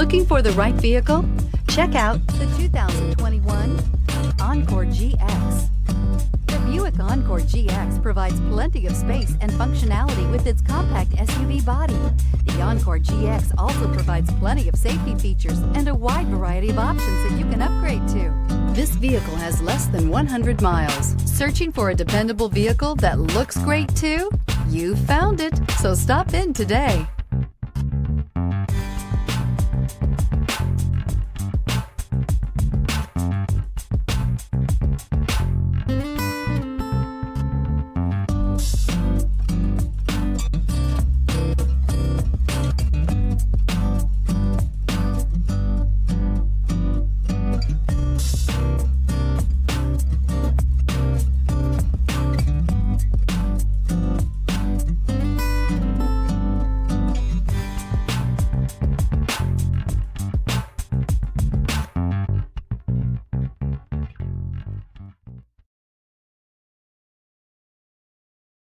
Looking for the right vehicle? Check out the 2021 Encore GX. The Buick Encore GX provides plenty of space and functionality with its compact SUV body. The Encore GX also provides plenty of safety features and a wide variety of options that you can upgrade to. This vehicle has less than 100 miles. Searching for a dependable vehicle that looks great too? You found it, so stop in today.